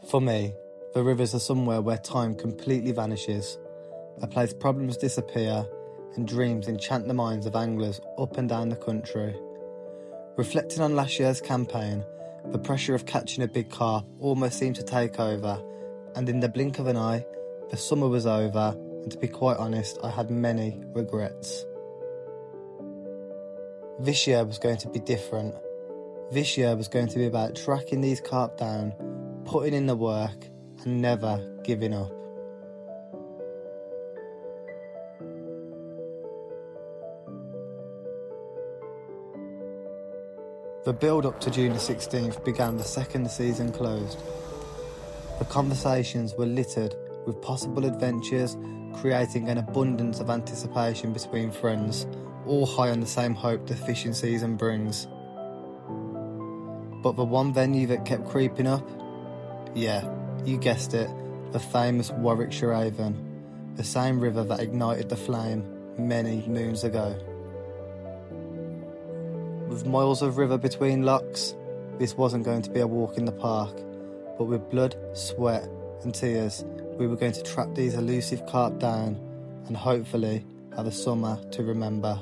For me, the rivers are somewhere where time completely vanishes, a place problems disappear and dreams enchant the minds of anglers up and down the country. Reflecting on last year's campaign, the pressure of catching a big carp almost seemed to take over, and in the blink of an eye, the summer was over, and to be quite honest, I had many regrets. This year was going to be different. This year was going to be about tracking these carp down, putting in the work, and never giving up. The build-up to June the 16th began the second the season closed. The conversations were littered with possible adventures, creating an abundance of anticipation between friends, all high on the same hope the fishing season brings. But the one venue that kept creeping up? Yeah, you guessed it, the famous Warwickshire Avon, the same river that ignited the flame many moons ago. With miles of river between locks, this wasn't going to be a walk in the park, but with blood, sweat and tears, we were going to track these elusive carp down and hopefully have a summer to remember.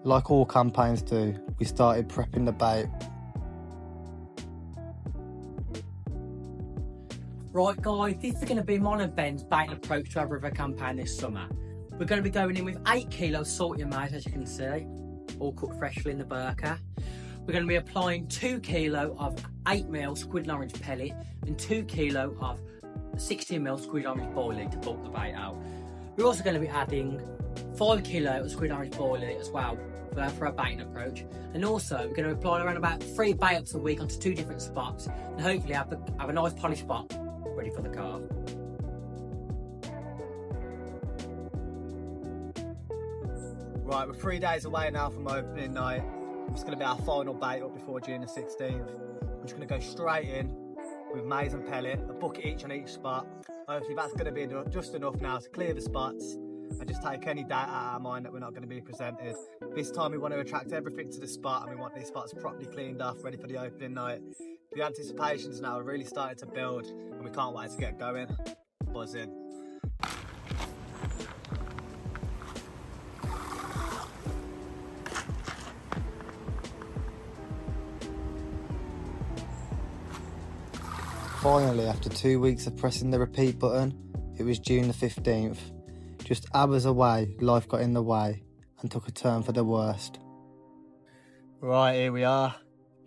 Like all campaigns do, we started prepping the bait. Right guys, this is going to be my and Ben's bait and approach to our river campaign this summer. We're going to be going in with 8 kilos salty maize, as you can see, all cooked freshly in the burqa. We're going to be applying 2 kilo of 8mm squid and orange pellet and 2 kilo of 60ml squid and orange boiling to bulk the bait out. We're also going to be adding 5 kilo of squid and orange boiling as well for our baiting approach, and also we're going to apply around about 3 bait ups a week onto 2 different spots and hopefully have a nice polished spot ready for the carp. Right, we're 3 days away now from opening night. It's going to be our final bait up before June the 16th. I'm just going to go straight in with maize and pellet, a bucket each on each spot. Hopefully that's going to be just enough now to clear the spots and just take any doubt out of our mind that we're not going to be presented. This time we want to attract everything to the spot and we want these spots properly cleaned off, ready for the opening night. The anticipations now are really starting to build and we can't wait to get going. Buzzing. Finally, after 2 weeks of pressing the repeat button, it was June the 15th. Just hours away, life got in the way and took a turn for the worst. Right, here we are.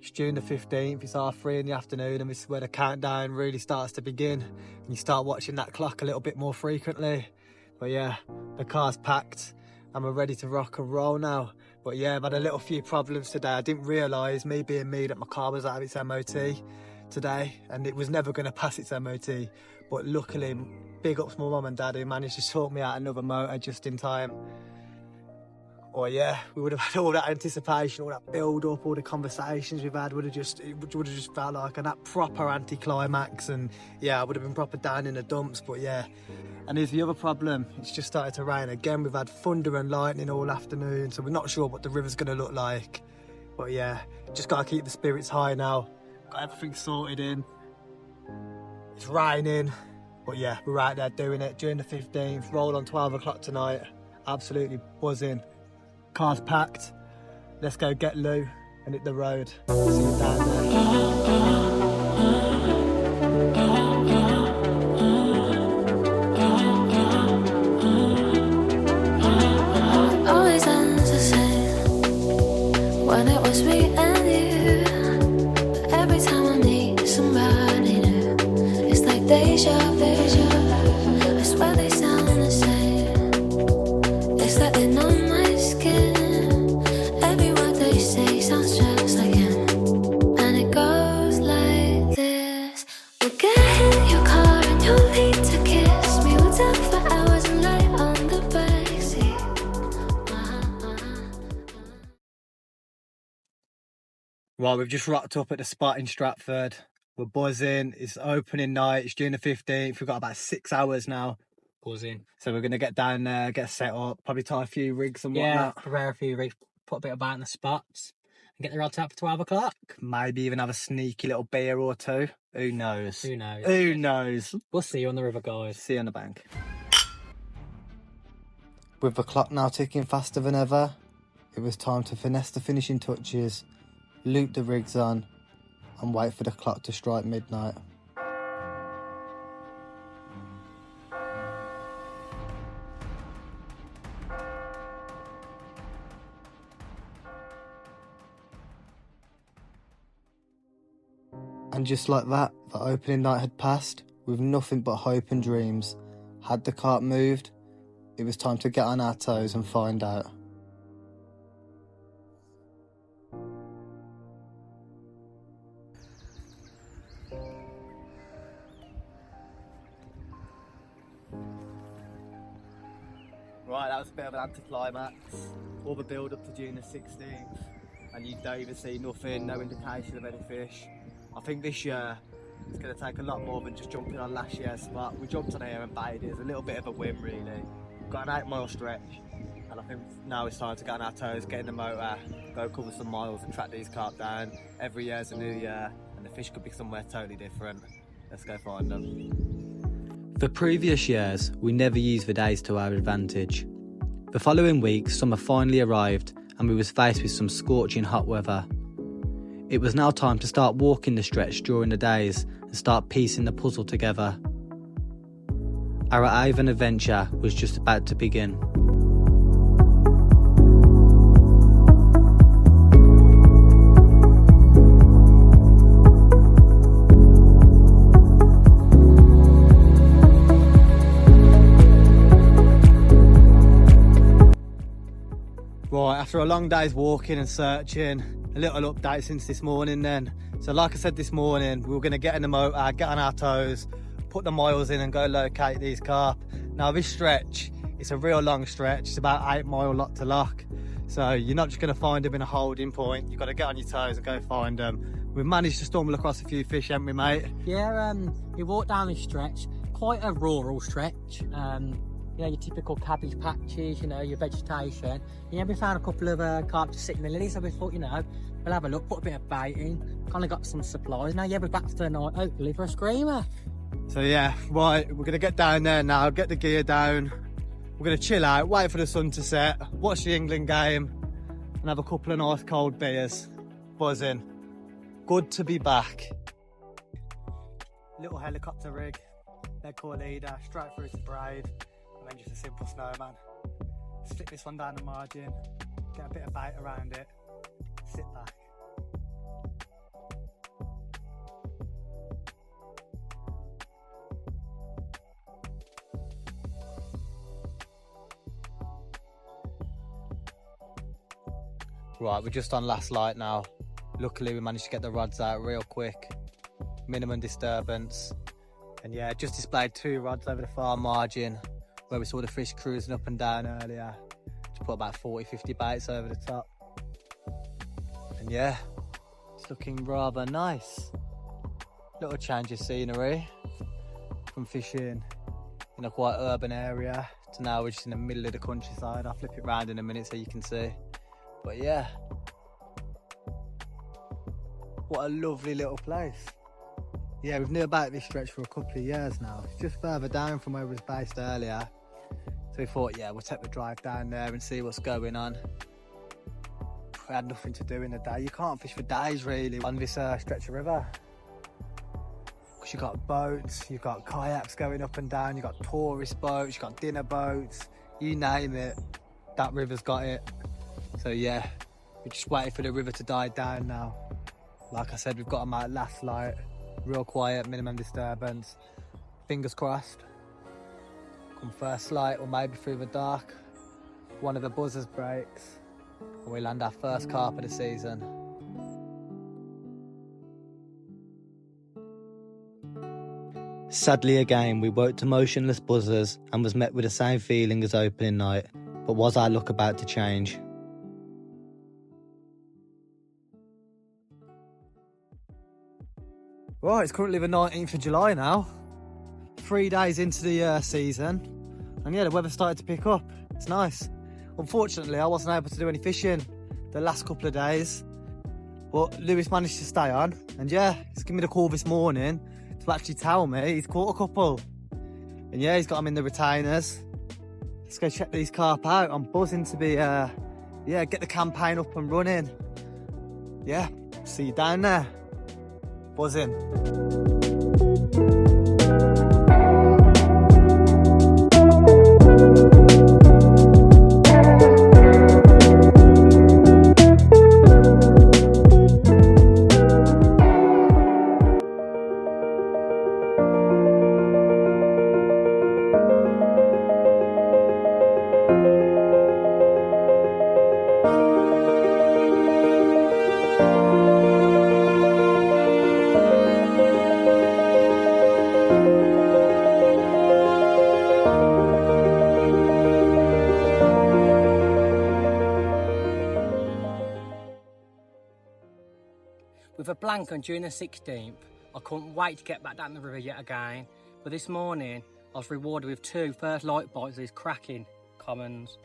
It's June the 15th, it's 3:30 in the afternoon and this is where the countdown really starts to begin. And you start watching that clock a little bit more frequently. But yeah, the car's packed and we're ready to rock and roll now. But yeah, I've had a little few problems today. I didn't realise, me being me, that my car was out of its MOT today and it was never going to pass its MOT. But luckily, big ups my mum and dad who managed to sort me out another motor just in time. Or yeah, we would have had all that anticipation, all that build up, all the conversations we've had. It would have just felt like that proper anticlimax. And yeah, I would have been proper down in the dumps. But yeah, and here's the other problem. It's just started to rain again. We've had thunder and lightning all afternoon, so we're not sure what the river's going to look like. But yeah, just got to keep the spirits high now. Got everything sorted in. It's raining. But yeah, we're out there doing it during the 15th. Roll on 12 o'clock tonight. Absolutely buzzing. Car's packed. Let's go get Lou and hit the road. See you down there. Always ends the same when it was me and you. But every time I need somebody new, it's like deja vu. I swear they sound the same. It's like they know my skin. Every word they say sounds just like him. And it goes like this. We'll get in your car and you'll need to kiss me. We'll talk for hours and lie on the backseat. Right, we've just rocked up at the spot in Stratford. We're buzzing. It's opening night. It's June the 15th. We've got about 6 hours now. Buzzing. So we're going to get down there, get set up, probably tie a few rigs and Yeah, whatnot. prepare a few rigs, put a bit of bait in the spots, and get the rods out for 12 o'clock. Maybe even have a sneaky little beer or two. Who knows? Who knows? Who knows? We'll see you on the river, guys. See you on the bank. With the clock now ticking faster than ever, it was time to finesse the finishing touches, loop the rigs on, and wait for the clock to strike midnight. And just like that, the opening night had passed, with nothing but hope and dreams. Had the Carp moved, it was time to get on our toes and find out. Right, that was a bit of an anticlimax. All the build up to June the 16th, and you don't even see nothing, no indication of any fish. I think this year it's going to take a lot more than just jumping on last year's spot. We jumped on here and baited it. It's a little bit of a whim, really. We've got an 8-mile stretch, and I think now it's time to get on our toes, get in the motor, go cover some miles and track these carp down. Every year's a new year, and the fish could be somewhere totally different. Let's go find them. For previous years, we never used the days to our advantage. The following week, summer finally arrived, and we was faced with some scorching hot weather. It was now time to start walking the stretch during the days and start piecing the puzzle together. Our Avon adventure was just about to begin. Right, after a long day's walking and searching, a little update since this morning then. So like I said this morning, we were going to get in the motor, get on our toes, put the miles in and go locate these carp. Now this stretch, it's a real long stretch. It's about 8 mile lock to lock. So you're not just going to find them in a holding point. You've got to get on your toes and go find them. We've managed to stumble across a few fish, haven't we, mate? Yeah, we walked down this stretch, quite a rural stretch. You know, your typical cabbage patches, you know, your vegetation. Yeah, we found a couple of carp just sitting in the lilies, so we thought, you know, we'll have a look, put a bit of bait in, kind of got some supplies. Now, yeah, we're back for the night, hopefully, for a screamer. So yeah, right, we're going to get down there now, get the gear down. We're going to chill out, wait for the sun to set, watch the England game, and have a couple of nice cold beers. Buzzing. Good to be back. Little helicopter rig, lead core leader, straight through to braid. And then just a simple snowman. Slip this one down the margin, get a bit of bait around it, sit back. Right, we're just on last light now. Luckily we managed to get the rods out real quick. Minimum disturbance. And yeah, just displayed 2 rods over the far margin, where we saw the fish cruising up and down earlier. Just put about 40-50 baits over the top. And yeah, it's looking rather nice. Little change of scenery from fishing in a quite urban area to now we're just in the middle of the countryside. I'll flip it round in a minute so you can see. But yeah, what a lovely little place. Yeah, we've knew about this stretch for a couple of years now. It's just further down from where we was based earlier. So we thought, yeah, we'll take the drive down there and see what's going on. We had nothing to do in the day. You can't fish for days really on this stretch of river. Because you've got boats, you've got kayaks going up and down, you've got tourist boats, you've got dinner boats, you name it, that river's got it. So yeah, we're just waiting for the river to die down now. Like I said, we've got them out last light, real quiet, minimum disturbance. Fingers crossed. Come first light or maybe through the dark, one of the buzzers breaks and we land our first carp of the season. Sadly again, we woke to motionless buzzers and was met with the same feeling as opening night, but was our luck about to change? Right, it's currently the 19th of July now. 3 days into the season. And yeah, the weather started to pick up. It's nice. Unfortunately, I wasn't able to do any fishing the last couple of days. But Lewis managed to stay on. And yeah, he's given me the call this morning to actually tell me he's caught a couple. And yeah, he's got them in the retainers. Let's go check these carp out. I'm buzzing to be, get the campaign up and running. Yeah, see you down there. Buzzing. With a blank on June the 16th, I couldn't wait to get back down the river yet again. But this morning, I was rewarded with 2 first light bites of these cracking commons.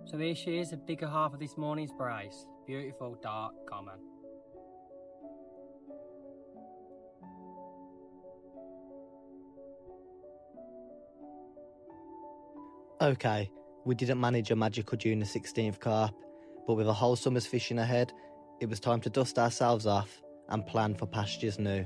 So here she is, the bigger half of this morning's brace. Beautiful dark common. Okay, we didn't manage a magical June the 16th carp, but with a whole summer's fishing ahead, it was time to dust ourselves off and plan for pastures new.